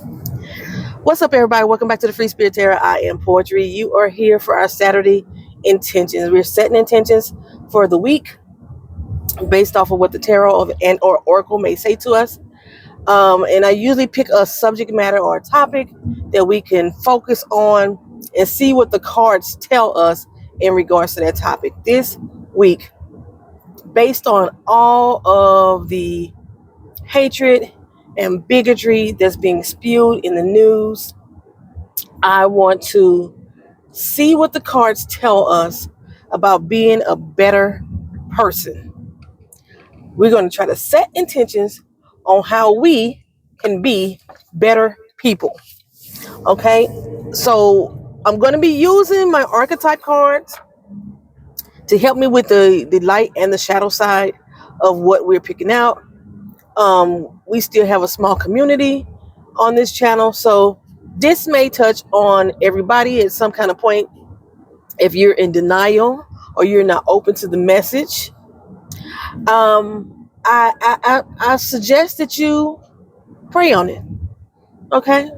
What's up, everybody? Welcome back to the Free Spirit Tarot. I am Poetry. You are here for our Saturday intentions. We're setting intentions for the week based off of what the tarot and or oracle may say to us. And I usually pick a subject matter or a topic that we can focus on and see what the cards tell us in regards to that topic. This week, based on all of the hatred and bigotry that's being spewed in the news, I want to see what the cards tell us about being a better person. We're going to try to set intentions on how we can be better people. Okay? So I'm going to be using my archetype cards to help me with the light and the shadow side of what we're picking out. We still have a small community on this channel, so this may touch on everybody at some kind of point. If you're in denial or you're not open to the message, I suggest that you pray on it. Okay,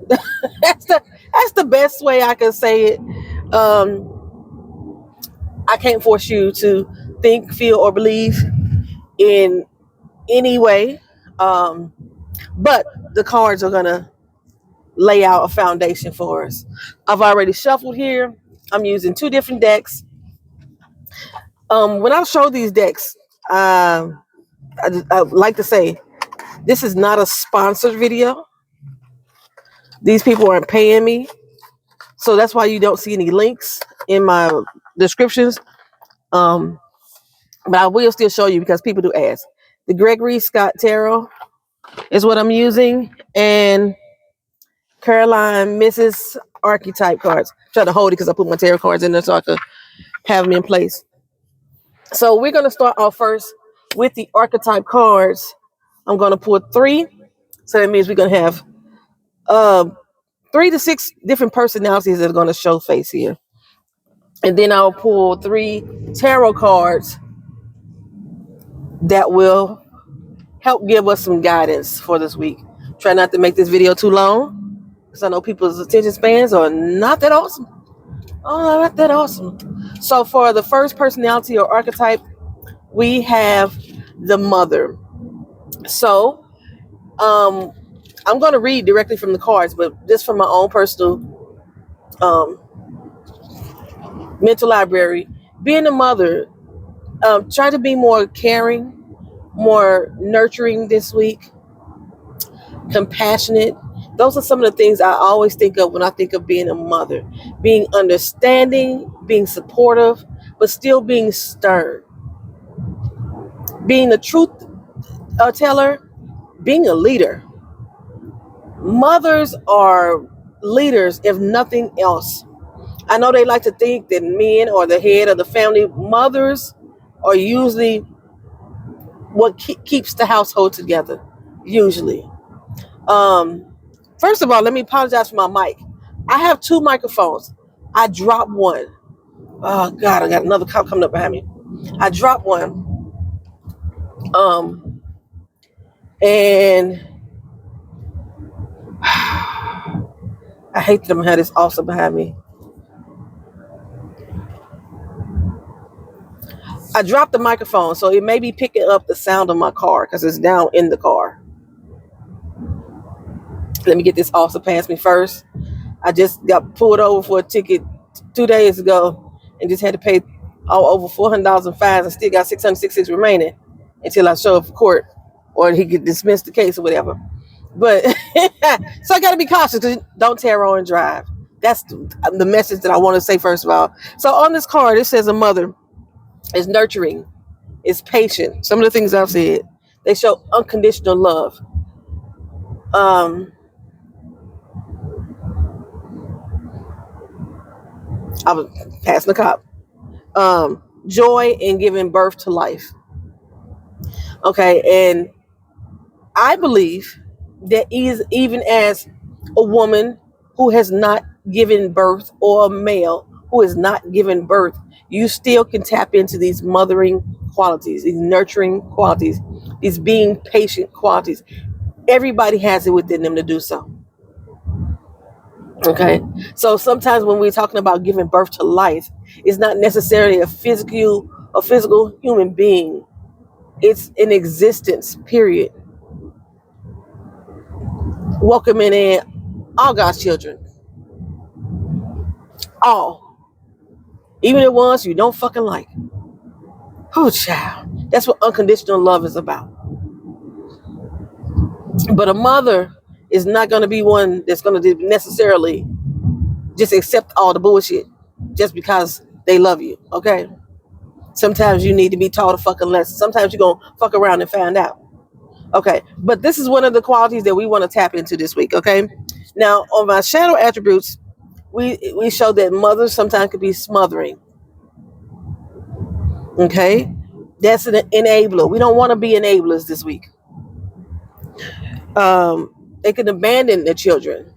that's the best way I can say it. I can't force you to think, feel, or believe in any way, but the cards are gonna lay out a foundation for us. I've already shuffled here. I'm using two different decks. When I show these decks, I like to say this is not a sponsored video. These people aren't paying me, so that's why you don't see any links in my descriptions. But I will still show you because people do ask. The Gregory Scott Tarot is what I'm using, and Caroline Mrs. Archetype cards. I'm trying to hold it because I put my tarot cards in there so I could have them in place. So we're going to start off first with the archetype cards. I'm going to pull 3. So that means we're going to have 3 to 6 different personalities that are going to show face here. And then I'll pull 3 tarot cards that will help give us some guidance for this week. Try not to make this video too long because I know people's attention spans are not that awesome. Oh, not that awesome. So for the first personality or archetype, we have the mother. So I'm going to read directly from the cards, but just from my own personal mental library. Being a mother, try to be more caring, more nurturing this week, compassionate. Those are some of the things I always think of when I think of being a mother. Being understanding, being supportive, but still being stern. Being a truth teller, being a leader. Mothers are leaders, if nothing else. I know they like to think that men are the head of the family. Mothers are usually what keeps the household together, usually. First of all, let me apologize for my mic. I have 2 microphones. I dropped one. Oh, God, I got another cop coming up behind me. I dropped one. And I hate that I'm going to have this also behind me. I dropped the microphone, so it may be picking up the sound of my car because it's down in the car. Let me get this officer past me first. I just got pulled over for a ticket 2 days ago and just had to pay all over $400 in fines and still got $666 remaining until I show up for court or he could dismiss the case or whatever. But so I got to be cautious because don't tarot and drive. That's the message that I want to say first of all. So on this card, it says a mother is nurturing, is patient. Some of the things I've said, they show unconditional love. I was passing the cop. Joy in giving birth to life. Okay, and I believe that even as a woman who has not given birth or a male who has not given birth, you still can tap into these mothering qualities, these nurturing qualities, these being patient qualities. Everybody has it within them to do so. Okay. So sometimes when we're talking about giving birth to life, it's not necessarily a physical human being. It's an existence, period. Welcoming in all God's children. All. Even the ones you don't fucking like. Oh, child. That's what unconditional love is about. But a mother is not going to be one that's going to necessarily just accept all the bullshit just because they love you. Okay. Sometimes you need to be taught a fucking lesson. Sometimes you're going to fuck around and find out. Okay. But this is one of the qualities that we want to tap into this week. Okay. Now, on my shadow attributes, we show that mothers sometimes could be smothering. Okay. That's an enabler. We don't want to be enablers this week. They can abandon their children.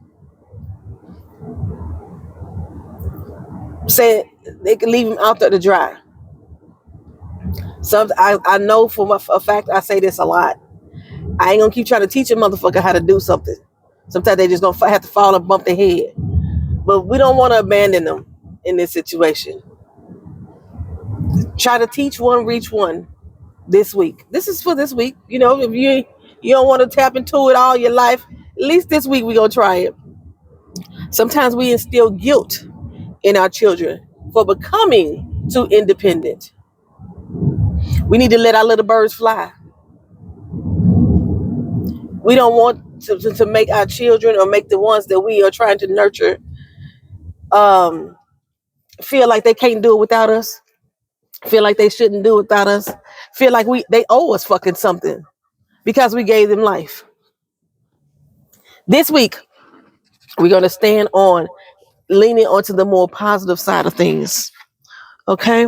Say they can leave them out there to dry. I know for a fact, I say this a lot. I ain't gonna keep trying to teach a motherfucker how to do something. Sometimes they just gonna have to fall and bump their head. But we don't want to abandon them in this situation. Try to teach one, reach one this week. This is for this week. You know, if you don't want to tap into it all your life, at least this week we gonna try it. Sometimes we instill guilt in our children for becoming too independent. We need to let our little birds fly. We don't want to make our children or make the ones that we are trying to nurture feel like they can't do it without us, feel like they shouldn't do it without us, feel like they owe us fucking something because we gave them life. This week, we're going to stand on leaning onto the more positive side of things. Okay?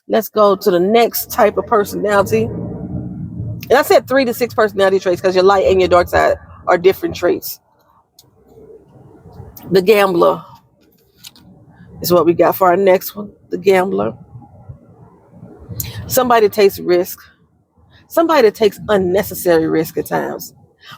Let's go to the next type of personality. And I said 3 to 6 personality traits because your light and your dark side are different traits. The gambler is what we got for our next one. The gambler. Somebody takes risk. Somebody that takes unnecessary risk at times.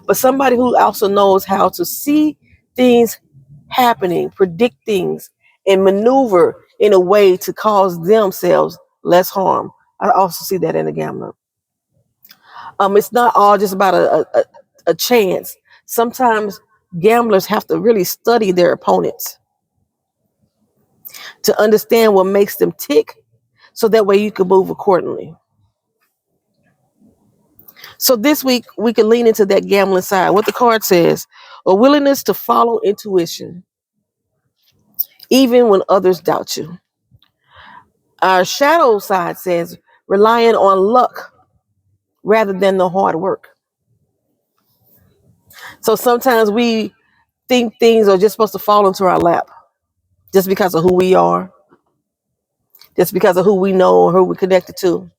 But somebody who also knows how to see things happening, predict things, and maneuver in a way to cause themselves less harm. I also see that in the gambler. It's not all just about a chance. Sometimes gamblers have to really study their opponents to understand what makes them tick so that way you can move accordingly. So this week we can lean into that gambling side. What the card says, a willingness to follow intuition, even when others doubt you. Our shadow side says relying on luck rather than the hard work. So sometimes we think things are just supposed to fall into our lap just because of who we are, just because of who we know or who we're connected to,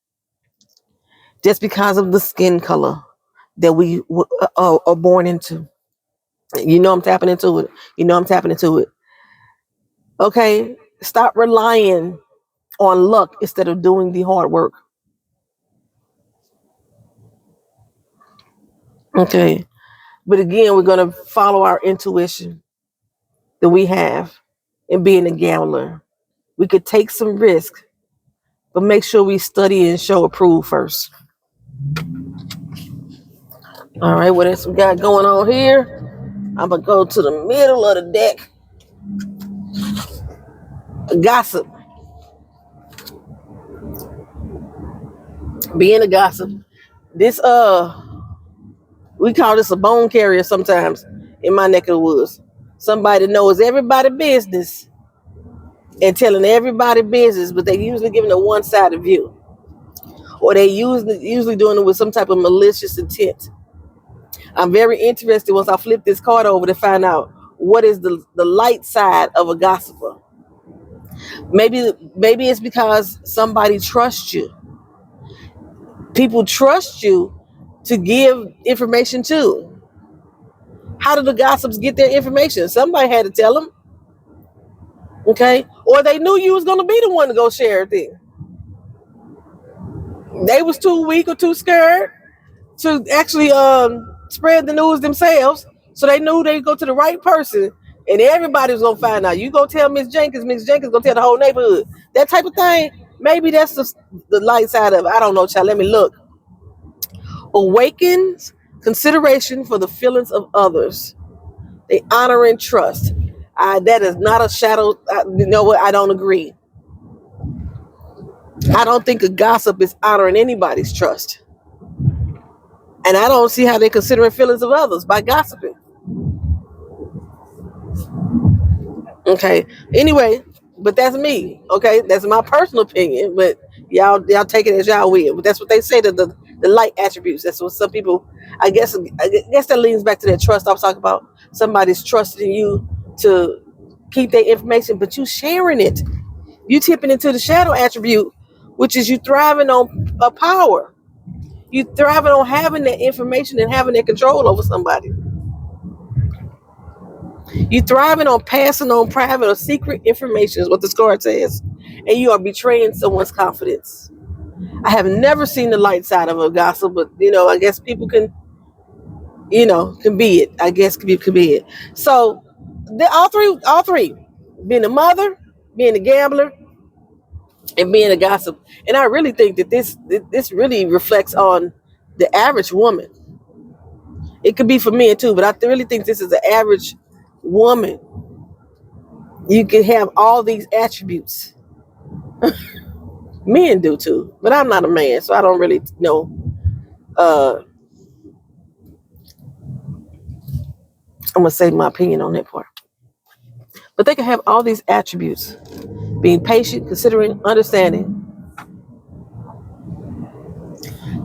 just because of the skin color that we are born into. You know I'm tapping into it. You know I'm tapping into it. Okay, stop relying on luck instead of doing the hard work. Okay, but again, we're going to follow our intuition that we have in being a gambler. We could take some risk, but make sure we study and show approve first. All right, what else we got going on here? I'm going to go to the middle of the deck. Gossip. Being a gossip. This, we call this a bone carrier sometimes in my neck of the woods. Somebody knows everybody's business and telling everybody business, but they usually giving a one-sided view. Or they usually doing it with some type of malicious intent. I'm very interested once I flip this card over to find out what is the light side of a gossiper. Maybe it's because somebody trusts you. People trust you to give information to. How do the gossips get their information? Somebody had to tell them. Okay? Or they knew you was going to be the one to go share everything. They was too weak or too scared to actually spread the news themselves. So they knew they'd go to the right person And everybody's gonna find out. You go tell Miss Jenkins gonna tell the whole neighborhood. That type of thing. Maybe that's the light side of it. I don't know, child. Let me look. Awakens consideration for the feelings of others. They honor and trust. That is not a shadow. You know what? I don't agree. I don't think a gossip is honoring anybody's trust. And I don't see how they're considering feelings of others by gossiping. Okay. Anyway, but that's me. Okay, that's my personal opinion. But y'all take it as y'all will. But that's what they say to the light attributes. That's what some people. I guess that leans back to that trust I was talking about. Somebody's trusting you to keep their information, but you sharing it. You tipping into the shadow attribute, which is you thriving on a power. You thriving on having that information and having that control over somebody. You thriving on passing on private or secret information is what the card says. And you are betraying someone's confidence. I have never seen the light side of a gossip, but I guess people can be it. I guess could be it. So all three, being a mother, being a gambler, and being a gossip. And I really think that this really reflects on the average woman. It could be for men too, but I really think this is an average woman. You can have all these attributes. Men do too, but I'm not a man, so I don't really know. I'm gonna say my opinion on that part. But they can have all these attributes: being patient, considering, understanding,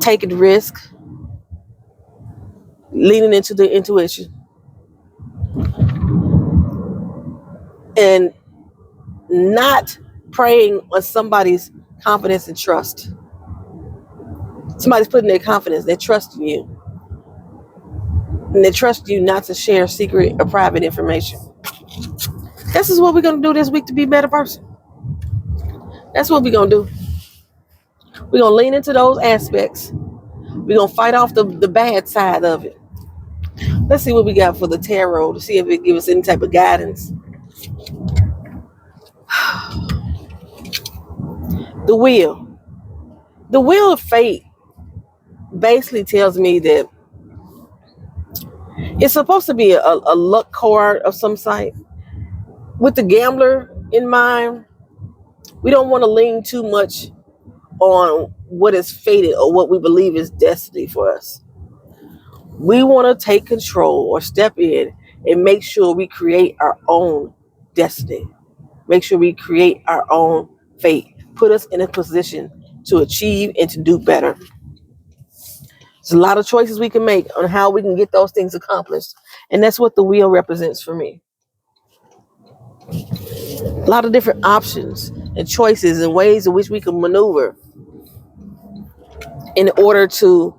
taking risk, leaning into the intuition, and not preying on somebody's confidence and trust. Somebody's putting their confidence, their trust in you, and they trust you not to share secret or private information. This is what we're gonna do this week to be a better person. That's what we're gonna do. We're gonna lean into those aspects. We're gonna fight off the bad side of it. Let's see what we got for the tarot to see if it gives us any type of guidance. The wheel. The wheel of fate basically tells me that it's supposed to be a luck card of some sort. With the gambler in mind, we don't want to lean too much on what is fated or what we believe is destiny for us. We want to take control or step in and make sure we create our own destiny. Make sure we create our own fate. Put us in a position to achieve and to do better. There's a lot of choices we can make on how we can get those things accomplished. And that's what the wheel represents for me. A lot of different options and choices and ways in which we can maneuver in order to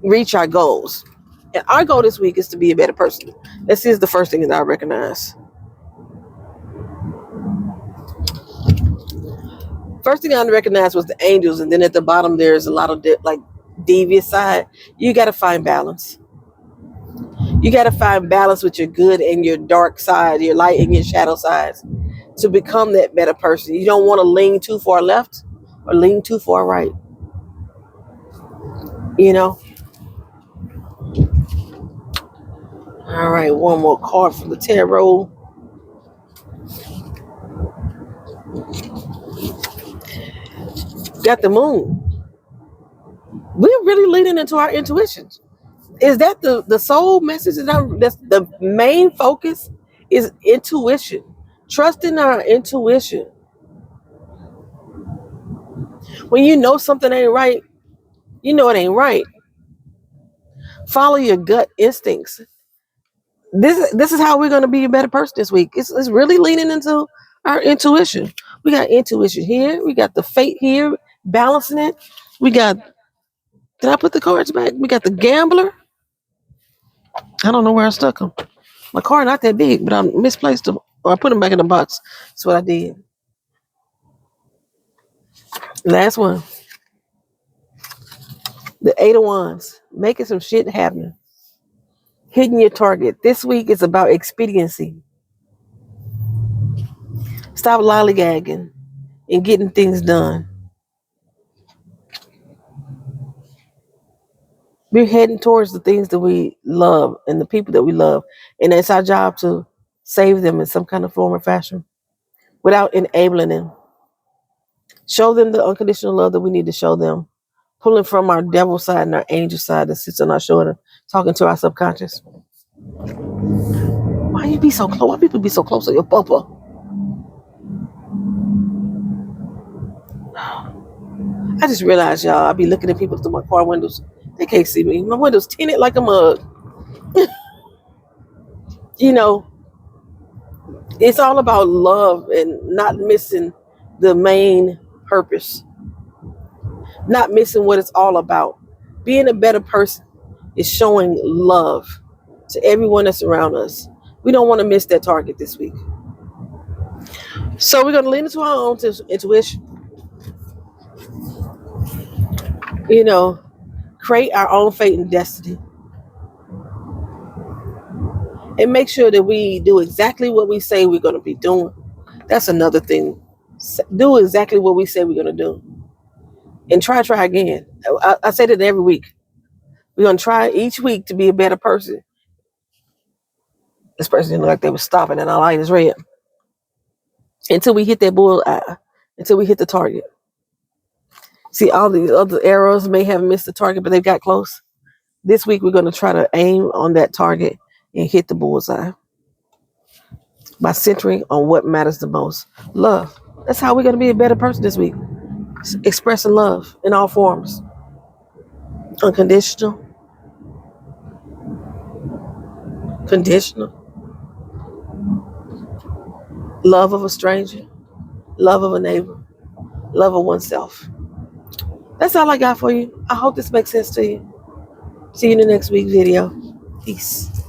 reach our goals. And our goal this week is to be a better person. This is the first thing that I recognize. First thing I recognized was the angels, and then at the bottom there's a lot of devious side. You got to find balance. You got to find balance with your good and your dark side, your light and your shadow sides, to become that better person. You don't want to lean too far left or lean too far right. All right, one more card from the tarot. Got the moon. We're really leaning into our intuitions. Is that the soul message? That's the main focus is intuition. Trusting our intuition. When you know something ain't right, you know it ain't right. Follow your gut instincts. This is how we're going to be a better person this week. It's really leaning into our intuition. We got intuition here. We got the fate here, balancing it. We got. Did I put the cards back? We got the gambler. I don't know where I stuck them. My card not that big, but I misplaced them. Or I put them back in the box. That's what I did. Last one. The 8 of Wands. Making some shit happen. hitting your target. This week is about expediency. Stop lollygagging and getting things done. We're heading towards the things that we love and the people that we love. And it's our job to save them in some kind of form or fashion without enabling them. Show them the unconditional love that we need to show them. Pulling from our devil side and our angel side that sits on our shoulder, talking to our subconscious. Why you be so close? Why people be so close to your papa? I just realized, y'all, I be looking at people through my car windows. They can't see me. My window's tinted like a mug. You know, it's all about love and not missing the main purpose. Not missing what it's all about. Being a better person is showing love to everyone that's around us. We don't want to miss that target this week. So we're going to lean into our own intuition. You know, create our own fate and destiny. And make sure that we do exactly what we say we're going to be doing. That's another thing. Do exactly what we say we're going to do. And try again. I say that every week. We're going to try each week to be a better person. This person didn't look like they were stopping and our light is red. Until we hit that bullseye. Until we hit the target. See, all these other arrows may have missed the target, but they got close. This week, we're going to try to aim on that target and hit the bullseye by centering on what matters the most. Love. That's how we're going to be a better person this week. Expressing love in all forms. Unconditional. Conditional. Love of a stranger. Love of a neighbor. Love of oneself. That's all I got for you. I hope this makes sense to you. See you in the next week's video. Peace.